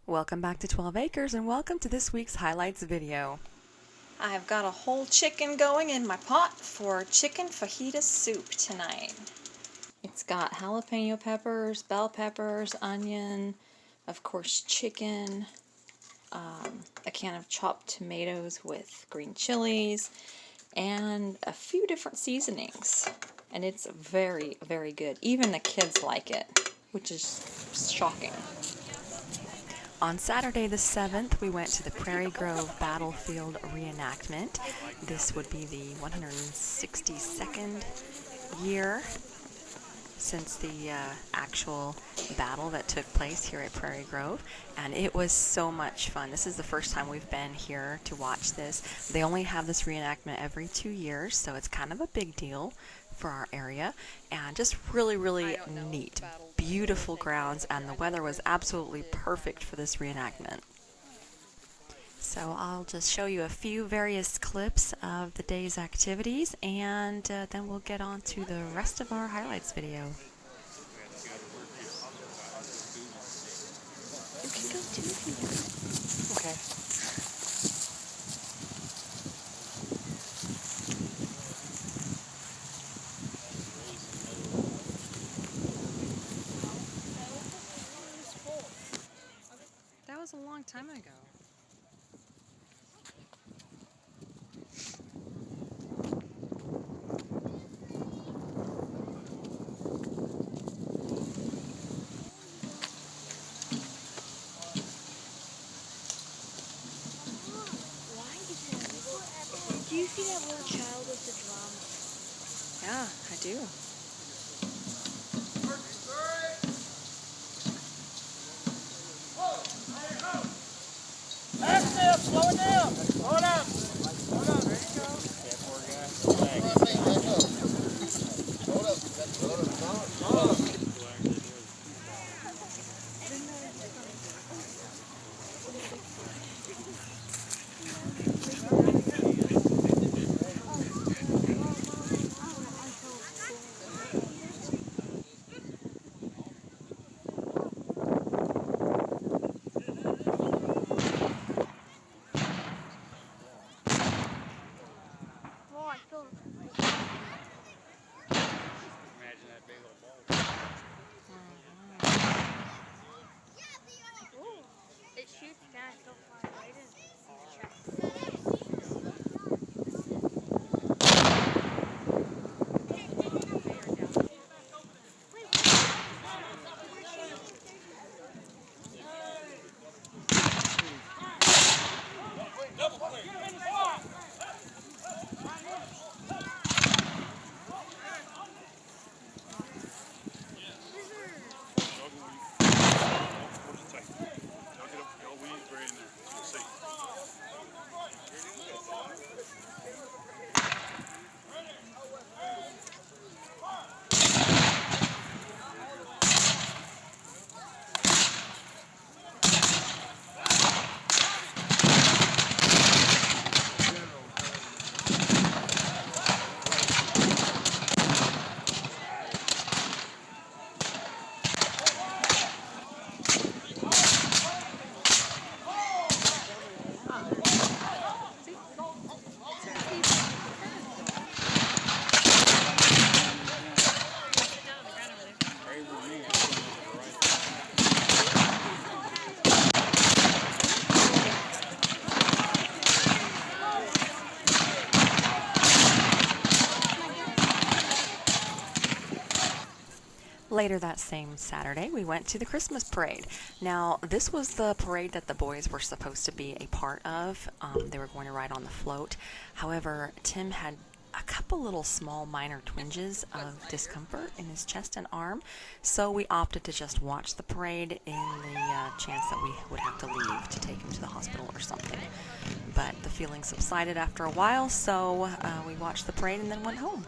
Welcome back to 12 Acres and welcome to this week's highlights video. I've got a whole chicken going in my pot for chicken fajita soup tonight. It's got jalapeno peppers, bell peppers, onion, of course chicken, a can of chopped tomatoes with green chilies, and a few different seasonings. And it's very, very good. Even the kids like it, which is shocking. On Saturday the 7th, we went to the Prairie Grove Battlefield Reenactment. This would be the 162nd year since the actual battle that took place here at Prairie Grove, and it was so much fun. This is the first time we've been here to watch this. They only have this reenactment every 2 years, so it's kind of a big deal for our area, and just really, really neat. Beautiful grounds, and the weather was absolutely perfect for this reenactment. So I'll just show you a few various clips of the day's activities, and then we'll get on to the rest of our highlights video. You can go too if you want. Okay. That was a long time ago. Do you see that little child with the drum? Yeah, I do. Slow it down. Slow it down. Slow it down. There you go. Yeah, poor guy. Hold up. Imagine that big old ball. It shoots down so far right in the chest. Later that same Saturday, we went to the Christmas parade. Now, this was the parade that the boys were supposed to be a part of. They were going to ride on the float. However, Tim had a couple little small minor twinges of discomfort in his chest and arm, so we opted to just watch the parade in the chance that we would have to leave to take him to the hospital or something. But the feeling subsided after a while, so we watched the parade and then went home.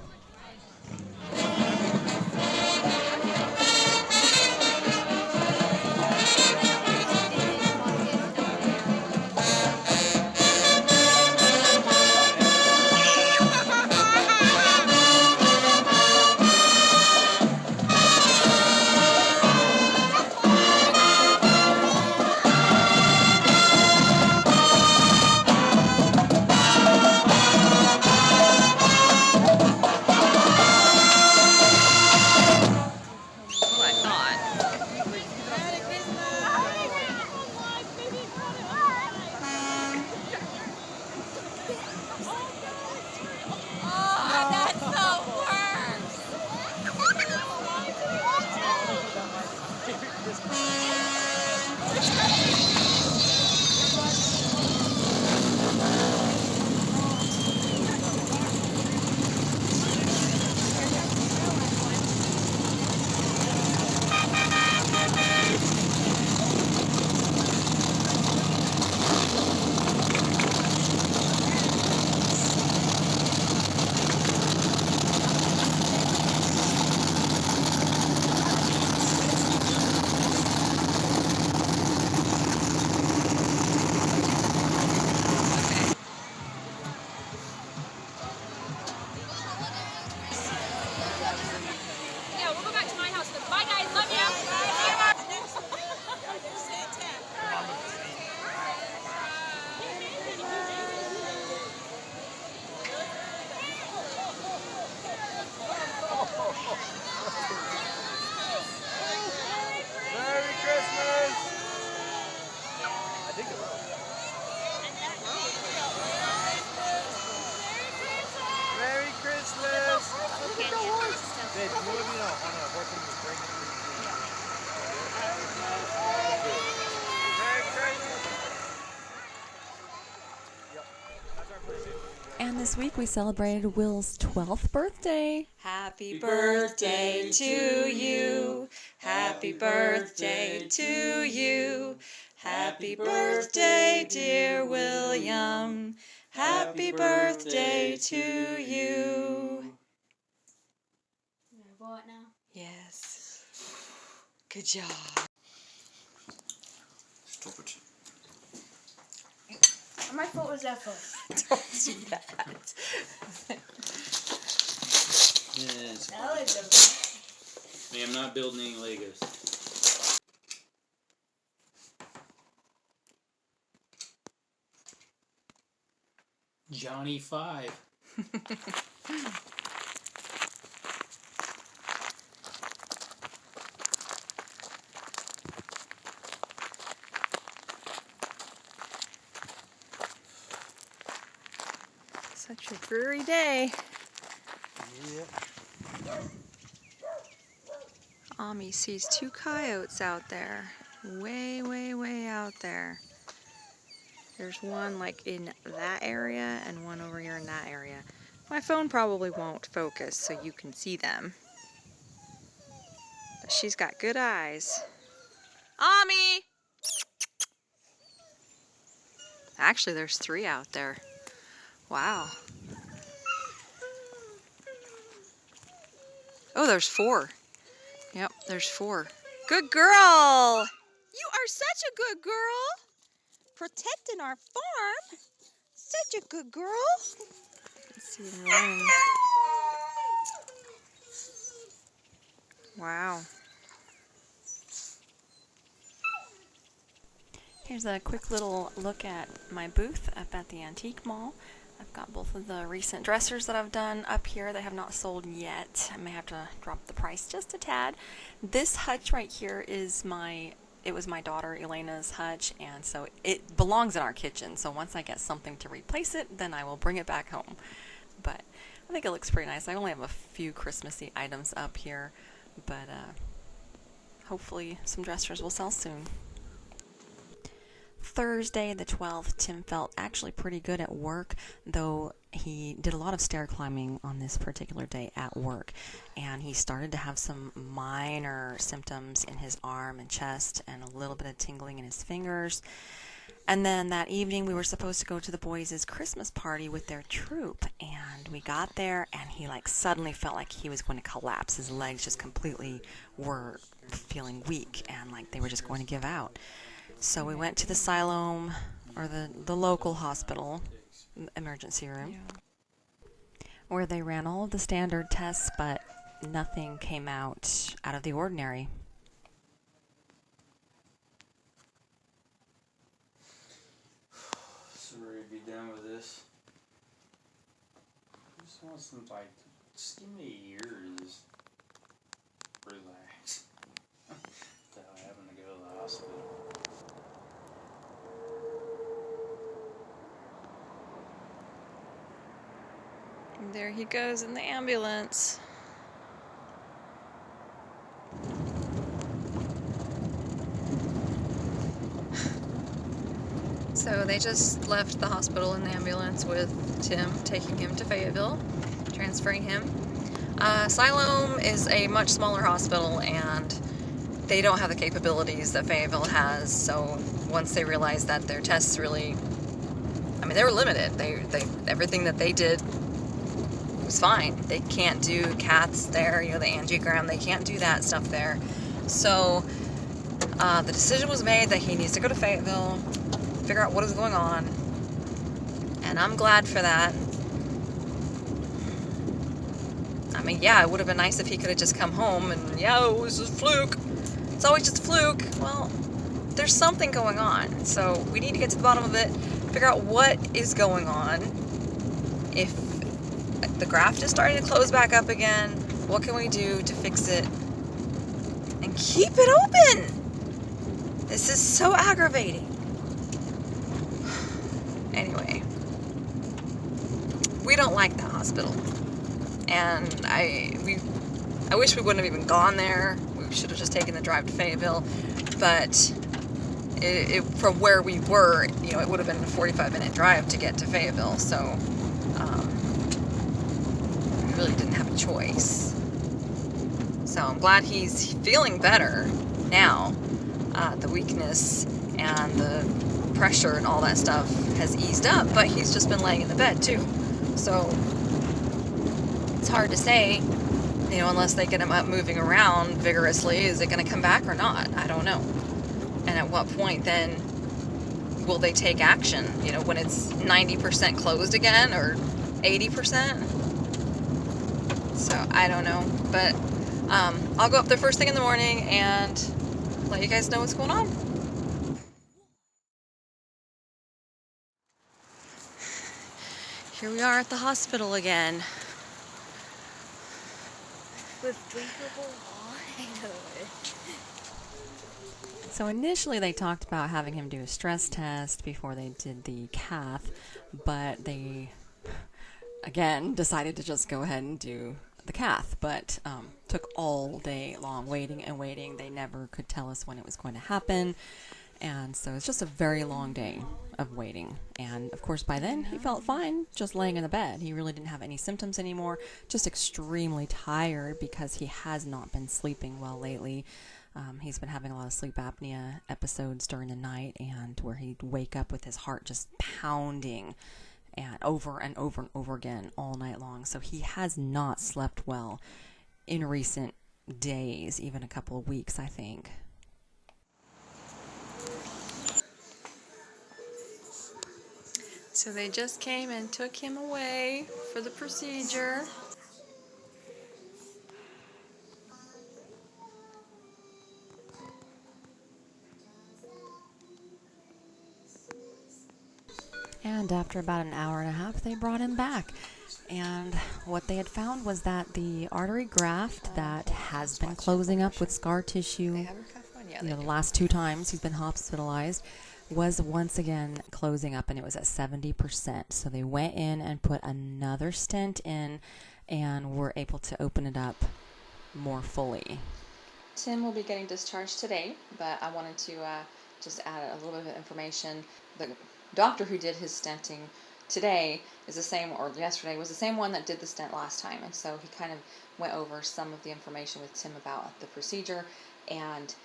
And this week we celebrated Will's 12th birthday. Happy birthday to you. Happy birthday to you. Happy birthday, dear William. Happy birthday to you. What now? Yes. Good job. Stop it. My foot was there first. Don't do that. Yes. That was Hey, I'm not building any Legos. Johnny 5. Such a dreary day. Yep. Ami sees 2 coyotes out there. Way, way, way out there. There's one like in that area and one over here in that area. My phone probably won't focus so you can see them. But she's got good eyes. Ami! Actually, there's 3 out there. Wow. Oh, there's 4. Yep, there's 4. Good girl! You are such a good girl! Protecting our farm. Such a good girl. Let's see them running. Wow. Here's a quick little look at my booth up at the Antique Mall. I've got both of the recent dressers that I've done up here that have not sold yet. I may have to drop the price just a tad. This hutch right here is it was my daughter Elena's hutch, and so it belongs in our kitchen. So once I get something to replace it, then I will bring it back home. But I think it looks pretty nice. I only have a few Christmassy items up here, but hopefully some dressers will sell soon. Thursday the 12th, Tim felt actually pretty good at work, though he did a lot of stair climbing on this particular day at work, and he started to have some minor symptoms in his arm and chest and a little bit of tingling in his fingers. And then that evening we were supposed to go to the boys' Christmas party with their troop, and we got there and he like suddenly felt like he was going to collapse. His legs just completely were feeling weak and like they were just going to give out. So we went to the Siloam, or the local hospital emergency room, where they ran all of the standard tests, but nothing came out of the ordinary. So we're gonna be done with this. I just want somebody to just give me a year to just relax without having to go to the hospital. And there he goes in the ambulance. So they just left the hospital in the ambulance with Tim, taking him to Fayetteville, transferring him. Siloam is a much smaller hospital and they don't have the capabilities that Fayetteville has, so once they realized that their tests really, I mean, they were limited. Everything that they did was fine. They can't do caths there, you know, the angiogram, they can't do that stuff there. So the decision was made that he needs to go to Fayetteville, figure out what is going on, and I'm glad for that. I mean, yeah, it would have been nice if he could have just come home and, yeah, it was just a fluke. It's always just a fluke. Well, there's something going on, so we need to get to the bottom of it, figure out what is going on. If the graft is starting to close back up again, what can we do to fix it and keep it open? This is so aggravating. Anyway, we don't like that hospital, and I wish we wouldn't have even gone there. We should have just taken the drive to Fayetteville, but from where we were, you know, it would have been a 45-minute drive to get to Fayetteville, so He really didn't have a choice. So I'm glad he's feeling better now. The weakness and the pressure and all that stuff has eased up, but he's just been laying in the bed too. So it's hard to say, you know, unless they get him up moving around vigorously, is it going to come back or not? I don't know. And at what point then will they take action? You know, when it's 90% closed again or 80%? So I don't know, but I'll go up there first thing in the morning and let you guys know what's going on. Here we are at the hospital again. With drinkable water. So initially they talked about having him do a stress test before they did the cath, but they, again, decided to just go ahead and do the cath, but took all day long waiting and waiting. They never could tell us when it was going to happen, and so it's just a very long day of waiting. And of course by then he felt fine just laying in the bed. He really didn't have any symptoms anymore, just extremely tired because he has not been sleeping well lately. He's been having a lot of sleep apnea episodes during the night, and where he'd wake up with his heart just pounding and over and over and over again all night long. So he has not slept well in recent days, even a couple of weeks, I think. So they just came and took him away for the procedure. And after about an hour and a half, they brought him back. And what they had found was that the artery graft that has been closing up with scar tissue, the last 2 times he's been hospitalized, was once again closing up, and it was at 70%. So they went in and put another stent in and were able to open it up more fully. Tim will be getting discharged today, but I wanted to just add a little bit of information. The doctor who did his stenting today is the same, or yesterday was the same one that did the stent last time, and so he kind of went over some of the information with Tim about the procedure, and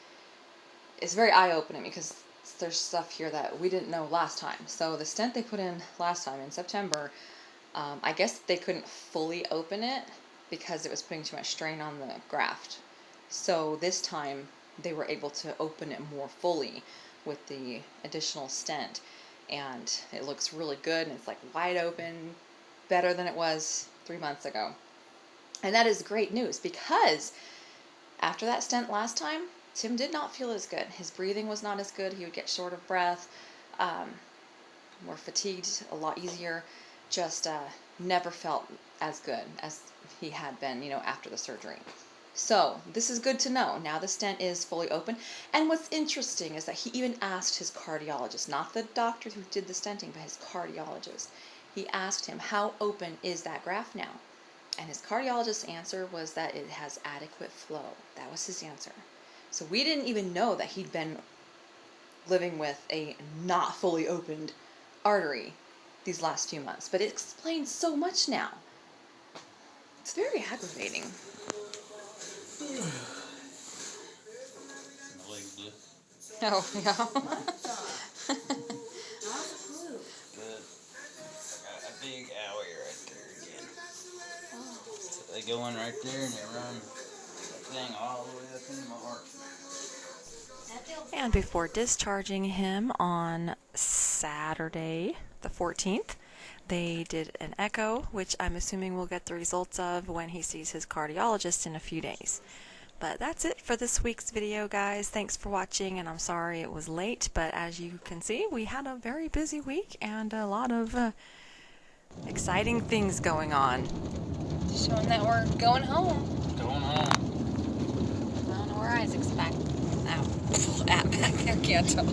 it's very eye-opening because there's stuff here that we didn't know last time. So the stent they put in last time in September, I guess they couldn't fully open it because it was putting too much strain on the graft. So this time they were able to open it more fully with the additional stent, and it looks really good, and it's like wide open, better than it was 3 months ago. And that is great news, because after that stent last time, Tim did not feel as good. His breathing was not as good. He would get short of breath, more fatigued, a lot easier, just never felt as good as he had been, you know, after the surgery. So this is good to know. Now the stent is fully open. And what's interesting is that he even asked his cardiologist, not the doctor who did the stenting, but his cardiologist. He asked him, how open is that graft now? And his cardiologist's answer was that it has adequate flow. That was his answer. So we didn't even know that he'd been living with a not fully opened artery these last few months. But it explains so much now. It's very aggravating. Oh, yeah. Good. Got a big owie right there again. So they go in right there and they run that thing all the way up into my heart. And before discharging him on Saturday, the 14th, they did an echo, which I'm assuming we'll get the results of when he sees his cardiologist in a few days. But that's it for this week's video, guys. Thanks for watching, and I'm sorry it was late, but as you can see, we had a very busy week and a lot of exciting things going on. Showing that we're going home. Going home. I don't know where Isaac's back. Ow. I can't talk.